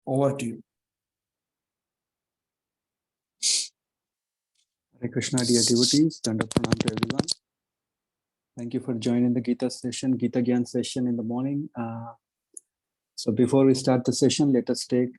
Over to you. Hare Krishna, dear devotees, Danda Pranam to everyone. Thank you for joining the Gita session, Gita Gyan session in the morning. So before we start the session, let us take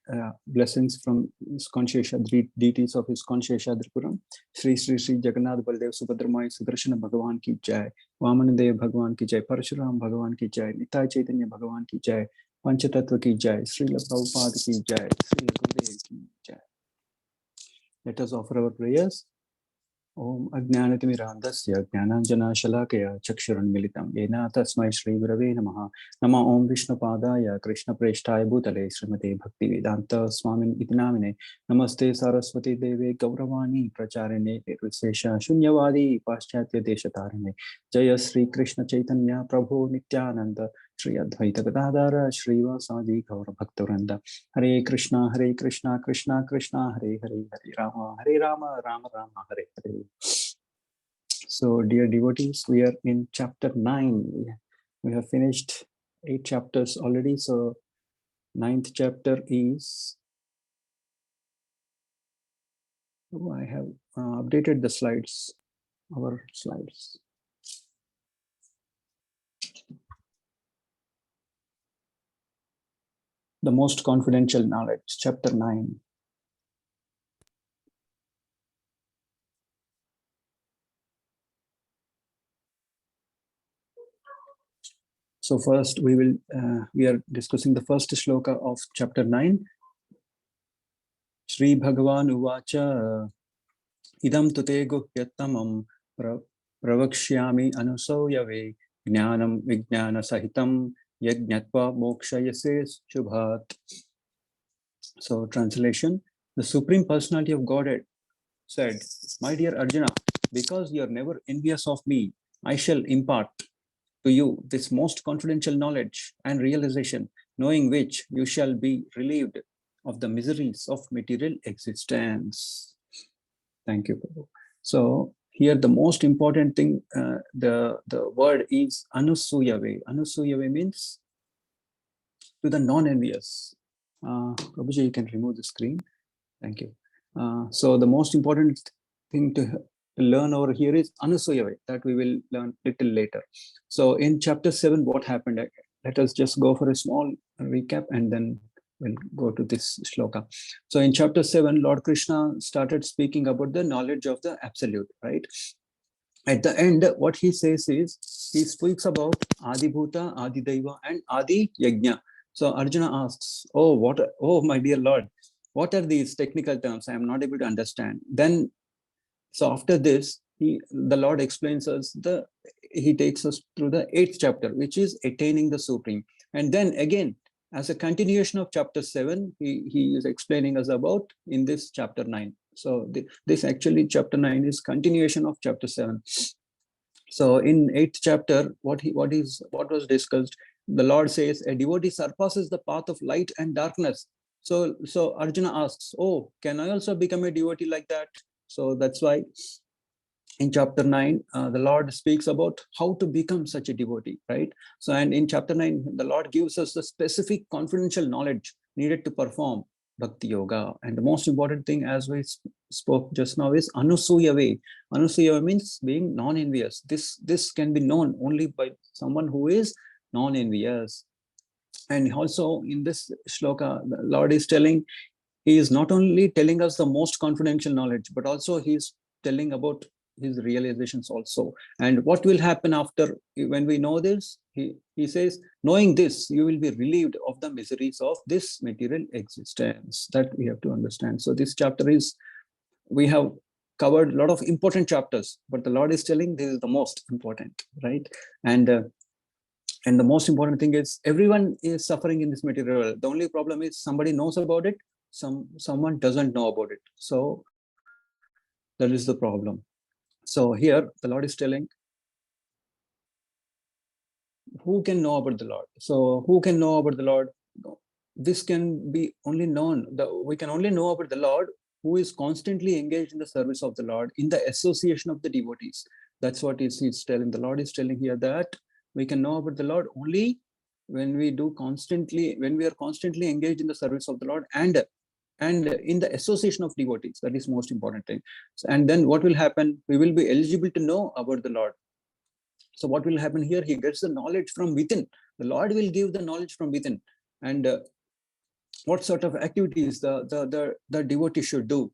blessings from ISKCON Sheshadri, deities of ISKCON Sheshadripuram. Shri Shri Shri Jagannath Baldev Subhadramai Sudarshana Bhagavan ki jai, Vamanadev Bhagavan ki jai, Parshuram Bhagavan ki jai, Nitai Chaitanya Bhagavan ki jai, Panchatattva ki jai, Srila Prabhupada ki jai, Srila Gurudev ki jai. Let us offer our prayers. Om Ajnanatimirandasya Jnananjana Chakshurunmilitam Yena Tasmai Shri Gurave Namaha Nama Om Vishnupadaya Krishna Preshtaya Bhutale Srimate Bhaktivedanta Swamin Itinamine Namaste Saraswati Deve Gauravani Pracharine Vishesha Shunyavadi Paschatya Deshatarine Jaya Sri Krishna Chaitanya Prabhu Nityananda Shri Advaita Gadadhara Shri Vasadi Gaura Bhaktaranda Hare Krishna Krishna Krishna Hare Hare Hare Rama Rama Rama Hare Hare. So, dear devotees, we are in chapter 9. We have finished 8 chapters already. So, 9th chapter is. Oh, I have updated the slides, our slides. The most confidential knowledge, chapter 9. So first we are discussing the first shloka of chapter 9. Shri Bhagavan Uvacha Idam Tute Guhyattamam Pravakshyami Anusoyave Jnanam Vijnana Sahitam Yajñatva Mokshayase Shubhat. So translation, the Supreme Personality of Godhead said, my dear Arjuna, because you are never envious of me, I shall impart to you this most confidential knowledge and realization, knowing which you shall be relieved of the miseries of material existence. Thank you. So here the most important thing, the word is anusuyave. Anusuyave means to the non-envious. Prabhuji, you can remove the screen. Thank you. So the most important thing to learn over here is anusuyave, that we will learn little later. So in chapter 7, what happened? Let us just go for a small recap and then we'll go to this shloka. So in chapter 7, Lord Krishna started speaking about the knowledge of the absolute, right? At the end, what he says is, he speaks about Adi Bhuta, Adi Daiva and Adi Yajna. So Arjuna asks, oh my dear Lord, what are these technical terms? I am not able to understand. Then, so after this, the Lord explains us, he takes us through the 8th chapter, which is attaining the Supreme. And then again, as a continuation of chapter 7, he is explaining us about in this chapter 9. So this actually chapter 9 is continuation of chapter 7. So in 8th chapter, what was discussed, the Lord says, a devotee surpasses the path of light and darkness. So Arjuna asks, oh, can I also become a devotee like that? So that's why in chapter 9, the Lord speaks about how to become such a devotee, right? So, and in chapter 9, the Lord gives us the specific confidential knowledge needed to perform Bhakti Yoga. And the most important thing, as we spoke just now, is Anusuyave. Anusuyave means being non-envious. This can be known only by someone who is non-envious. And also in this shloka, the Lord is telling, he is not only telling us the most confidential knowledge, but also he is telling about his realizations also. And what will happen after, when we know this, he says, knowing this, you will be relieved of the miseries of this material existence. That we have to understand. So this chapter is, we have covered a lot of important chapters, but the Lord is telling this is the most important, right? And the most important thing is, everyone is suffering in this material world. The only problem is somebody knows about it, someone doesn't know about it. So that is the problem. So here the Lord is telling, who can know about the Lord? So who can know about the Lord? This can be only known, we can only know about the Lord who is constantly engaged in the service of the Lord, in the association of the devotees. That's what he's telling. The Lord is telling here that we can know about the Lord only when we are constantly engaged in the service of the Lord and in the association of devotees. That is most important thing. And then what will happen? We will be eligible to know about the Lord. So what will happen here? He gets the knowledge from within. The Lord will give the knowledge from within. And what sort of activities the devotee should do.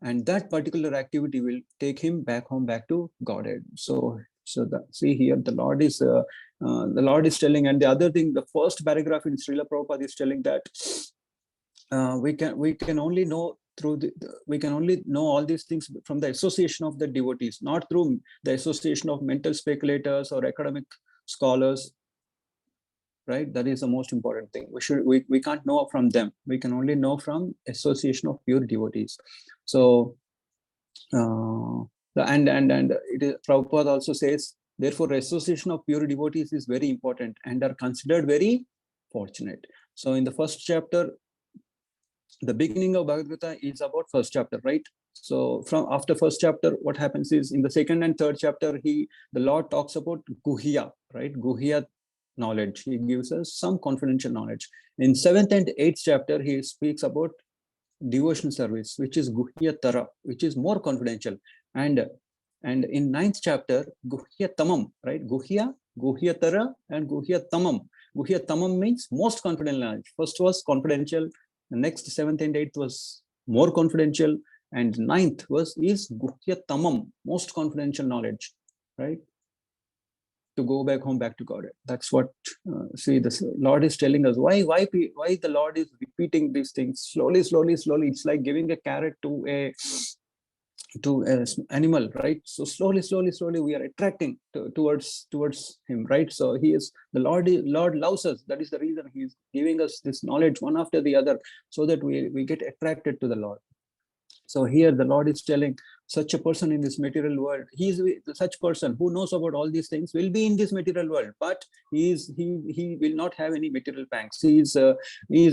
And that particular activity will take him back home, back to Godhead. So see here, the Lord is telling. And the other thing, the first paragraph in Srila Prabhupada is telling that we can only know we can only know all these things from the association of the devotees, not through the association of mental speculators or academic scholars. Right? That is the most important thing. We can't know from them. We can only know from association of pure devotees. So and it is, Prabhupada also says, therefore association of pure devotees is very important and are considered very fortunate. So in the first chapter, the beginning of Bhagavad Gita is about first chapter, right? So from after first chapter, what happens is in the second and third chapter, the Lord talks about Guhya, right? Guhya knowledge. He gives us some confidential knowledge. In 7th and 8th chapter, he speaks about devotion service, which is Guhya Tara, which is more confidential. And in 9th chapter, Guhya Tamam, right? Guhya Tara, and Guhya Tamam. Guhya Tamam means most confidential knowledge. First was confidential. The next 7th and 8th was more confidential. And 9th is Guhya Tamam, most confidential knowledge, right? To go back home, back to God. That's what see the Lord is telling us. Why the Lord is repeating these things slowly. It's like giving a carrot to an animal, right? So slowly we are attracting towards him, right? So the Lord loves us. That is the reason he is giving us this knowledge one after the other, so that we get attracted to the Lord. So here the Lord is telling, such a person in this material world, such person who knows about all these things will be in this material world, but he will not have any material pangs. He is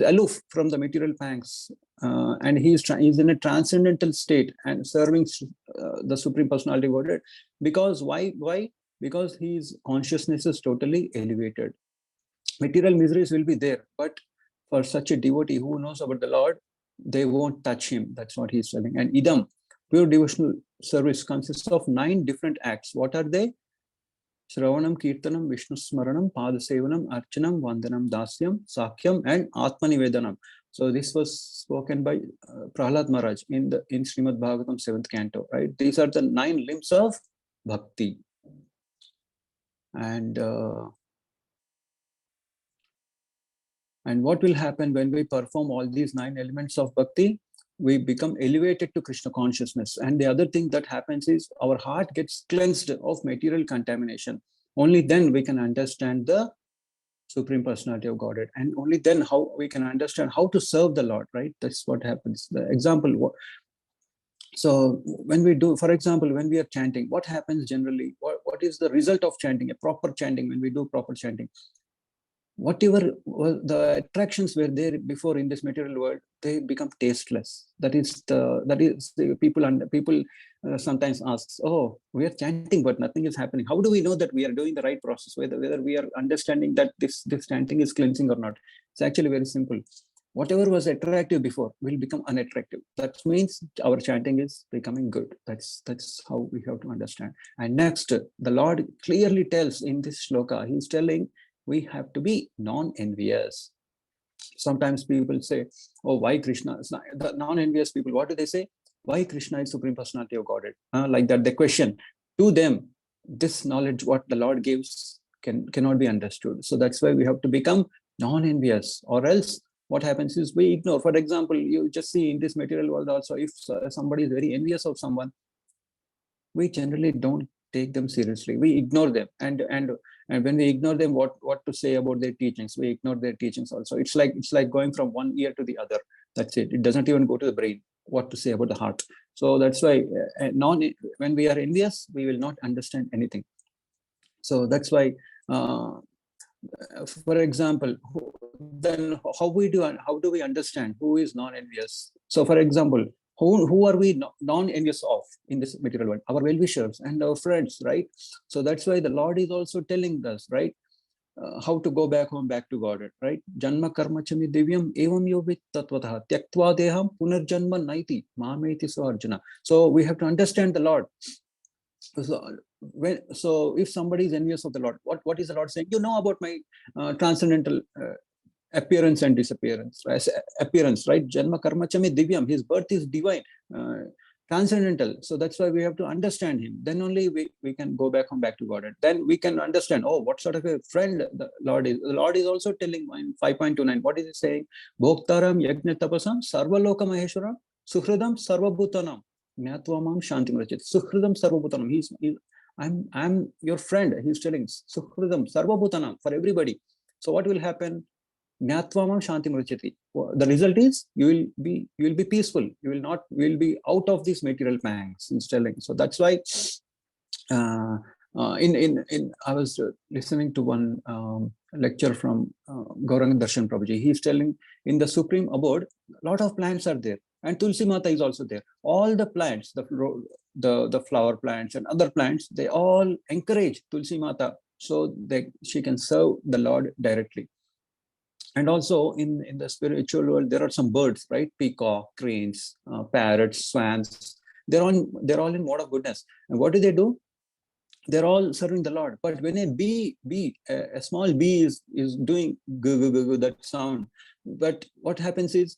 aloof from the material pangs, and he is in a transcendental state and serving the Supreme Personality of Godhead. Because why? Because his consciousness is totally elevated. Material miseries will be there, but for such a devotee who knows about the Lord, they won't touch him. That's what he's telling. And idam, pure devotional service, consists of 9 different acts. What are they? Shravanam, Kirtanam, Vishnu Smaranam, Padasevanam, Archanam, Vandanam, Dasyam, Sakhyam, and Atmanivedanam. So this was spoken by Prahlad Maharaj in Srimad Bhagavatam 7th canto. Right? These are the 9 limbs of bhakti. And what will happen when we perform all these 9 elements of bhakti? We become elevated to Krishna consciousness. And the other thing that happens is our heart gets cleansed of material contamination. Only then we can understand the Supreme Personality of Godhead. And only then how we can understand how to serve the Lord, right? That's what happens. The example. So when we do, for example, when we are chanting, what happens generally? What is the result of chanting, a proper chanting, when we do proper chanting? Whatever the attractions were there before in this material world, they become tasteless. That is the people sometimes asks, oh, we are chanting but nothing is happening. How do we know that we are doing the right process, whether we are understanding that this chanting is cleansing or not? It's actually very simple. Whatever was attractive before will become unattractive. That means our chanting is becoming good. That's how we have to understand. And next, the Lord clearly tells in this shloka, he's telling, we have to be non-envious. Sometimes people say, oh, why Krishna? The non-envious people, what do they say? Why Krishna is Supreme Personality of Godhead? Like that, the question. To them, this knowledge, what the Lord gives, cannot be understood. So that's why we have to become non-envious, or else what happens is we ignore. For example, you just see in this material world also, if somebody is very envious of someone, we generally don't take them seriously. We ignore them, and when we ignore them, what to say about their teachings? We ignore their teachings also. It's like going from one ear to the other. That's it. It doesn't even go to the brain. What to say about the heart? So that's why when we are envious, we will not understand anything. So that's why, for example, then how do we understand who is non-envious? So, for example, who are we non-envious of in this material world? Our well-wishers and our friends, right? So that's why the Lord is also telling us, right? how to go back home, back to God, right? Janma karma chami divyam evam yovit tatvatah tyaktva deham punarjanma naiti mameti so Arjuna. So we have to understand the Lord. So if somebody is envious of the Lord, what is the Lord saying? You know about my transcendental appearance and disappearance, right? Appearance, right? Janma karma chami divyam. His birth is divine, transcendental. So that's why we have to understand him. Then only we can go back home, back to God. Then we can understand, oh, what sort of a friend the Lord is. The Lord is also telling in 5.29, what is he saying? Bhoktaram yajna tapasam sarvaloka maheshwaram suhridam sarvabhutanam jnatva shanti mrachit. Suhridam sarvabhutanam. I'm your friend. He's telling suhridam sarvabhutanam, for everybody. So what will happen? Jnatvamam shanti mrachati. The result is you will be peaceful. You will be out of these material pangs. He's telling. So that's why I was listening to one lecture from Gauranga Darshan Prabhuji. He's telling in the Supreme Abode, a lot of plants are there, and Tulsi Mata is also there. All the plants, the flower plants and other plants, they all encourage Tulsi Mata so that she can serve the Lord directly. And also in the spiritual world, there are some birds, right? Peacock, cranes, parrots, swans. They're all in mode of goodness. And what do? They're all serving the Lord. But when a small bee is doing that sound, but what happens is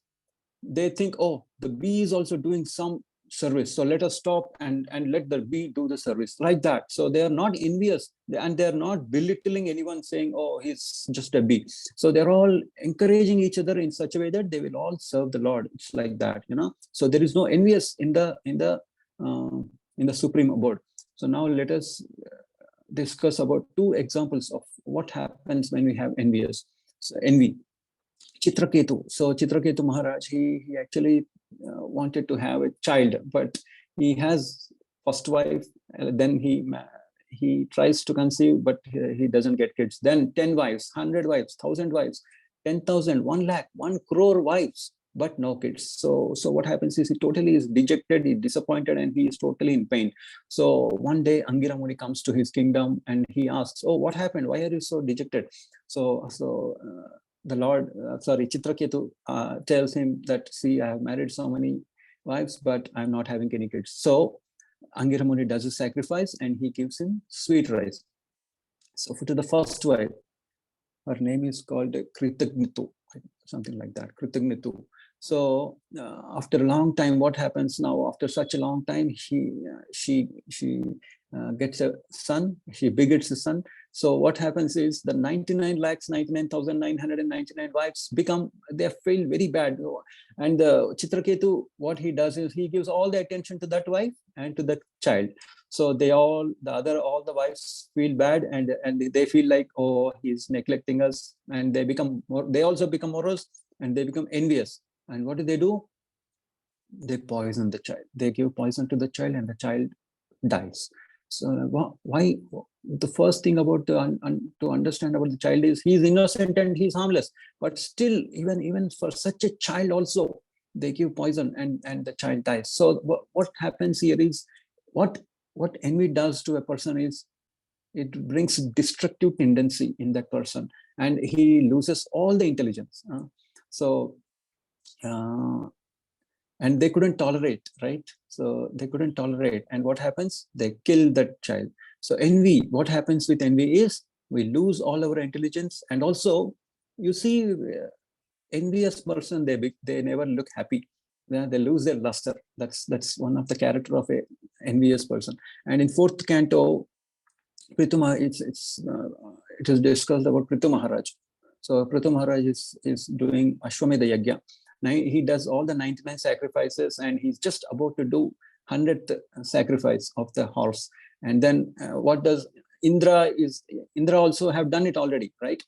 they think, oh, the bee is also doing some service, so let us stop and let the bee do the service, like that. So they are not envious, and they're not belittling anyone, saying, oh, he's just a bee. So they're all encouraging each other in such a way that they will all serve the Lord. It's like that, so there is no envious in the Supreme Abode. So now let us discuss about two examples of what happens when we have envy. Chitraketu. So Chitraketu Maharaj, he actually wanted to have a child, but he has first wife. Then he tries to conceive, but he doesn't get kids. Then 10 wives, 100 wives, 1,000 wives, 10,000, 1 lakh, 1 crore wives, but no kids. So what happens is he totally is dejected, he's disappointed, and he is totally in pain. So one day Angira Muni comes to his kingdom and he asks, oh, what happened? Why are you so dejected? The Lord, Chitraketu tells him that, see, I have married so many wives, but I'm not having any kids. So Angira Muni does a sacrifice and he gives him sweet rice. So to the first wife, her name is called Kritagnitu, something like that, Kritagnitu. So after a long time, what happens now? After such a long time, she gets a son. She begets a son. So what happens is the 99,99,999 wives they feel very bad. And the Chitraketu, what he does is he gives all the attention to that wife and to that child. So all the wives feel bad, and they feel like, oh, he's neglecting us, and they also become morose, and they become envious. And what do? They poison the child. They give poison to the child, and the child dies. So why? The first thing about to understand about the child is he's innocent and he's harmless. But still, even for such a child also, they give poison, and the child dies. So what happens here is what envy does to a person is it brings destructive tendency in that person, and he loses all the intelligence. And they couldn't tolerate, right? So they couldn't tolerate. And what happens? They kill that child. So envy, what happens with envy is we lose all our intelligence. And also, you see, envious person, they never look happy. They lose their luster. That's one of the character of a envious person. And in 4th canto, Prithu, it is discussed about Prithu Maharaj. So Prithu Maharaj is doing Ashwamedha Yajna. Now he does all the 99 sacrifices, and he's just about to do 100th sacrifice of the horse. And then what does Indra also have done it already, right?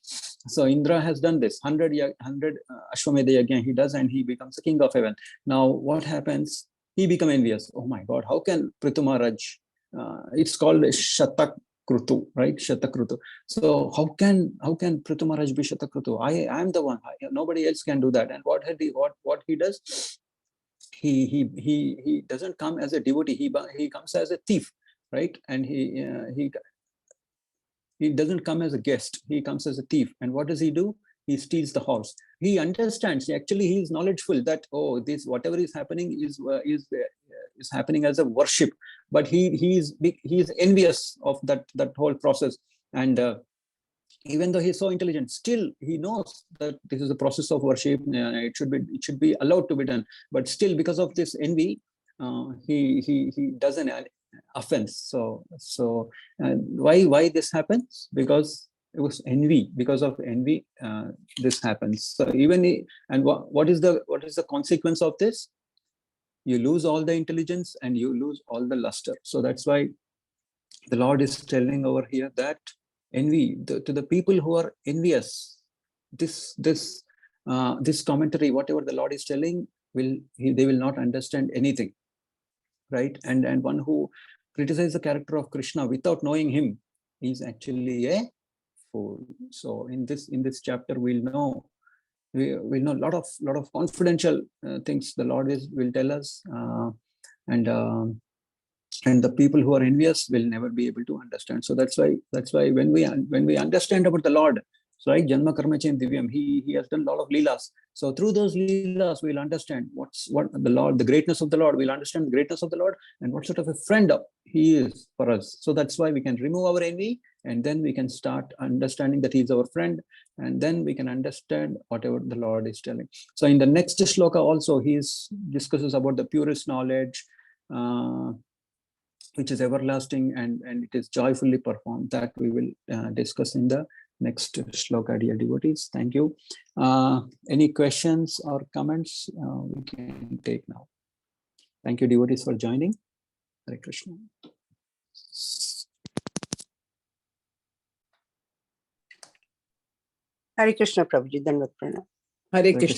So Indra has done this 100 Ashwamedha Yajna he does, and he becomes the king of heaven. Now what happens? He becomes envious. Oh my God, how can Prithu Maharaj? It's called Shatak Krutu, right? Shatakrutu. So how can Prithu Maharaj be Shatakrutu? I am the one. Nobody else can do that. And what he does? He doesn't come as a devotee. He comes as a thief, right? And he He doesn't come as a guest. He comes as a thief. And what does he do? He steals the horse. He understands. Actually, he is knowledgeful that, oh, this whatever is happening is happening as a worship. But he is envious of that whole process. And even though he's so intelligent, still he knows that this is a process of worship. It should be allowed to be done. But still, because of this envy, he does an offense. So why this happens? Because it was envy. Because of envy, this happens. So and what is the consequence of this? You lose all the intelligence and you lose all the luster. So that's why the Lord is telling over here that envy to the people who are envious. This commentary, whatever the Lord is telling, they will not understand anything, right? And one who criticizes the character of Krishna without knowing him is actually a fool. So in this chapter, we'll know a lot of confidential things the Lord will tell us, and the people who are envious will never be able to understand. So that's why when we understand about the Lord, so like Janma Karma Chain Divyam, he has done a lot of leelas. So through those leelas, we'll understand what the Lord, the greatness of the Lord. We'll understand the greatness of the Lord and what sort of a friend he is for us. So that's why we can remove our envy, and then we can start understanding that he's our friend, and then we can understand whatever the Lord is telling. So in the next shloka also, he discusses about the purest knowledge, which is everlasting, and it is joyfully performed. That we will discuss in the next shloka, dear devotees. Thank you. Any questions or comments we can take now? Thank you, devotees, for joining. Hare Krishna. Hare Krishna, Prabhuji. Dandavat Pranam. Hare Krishna.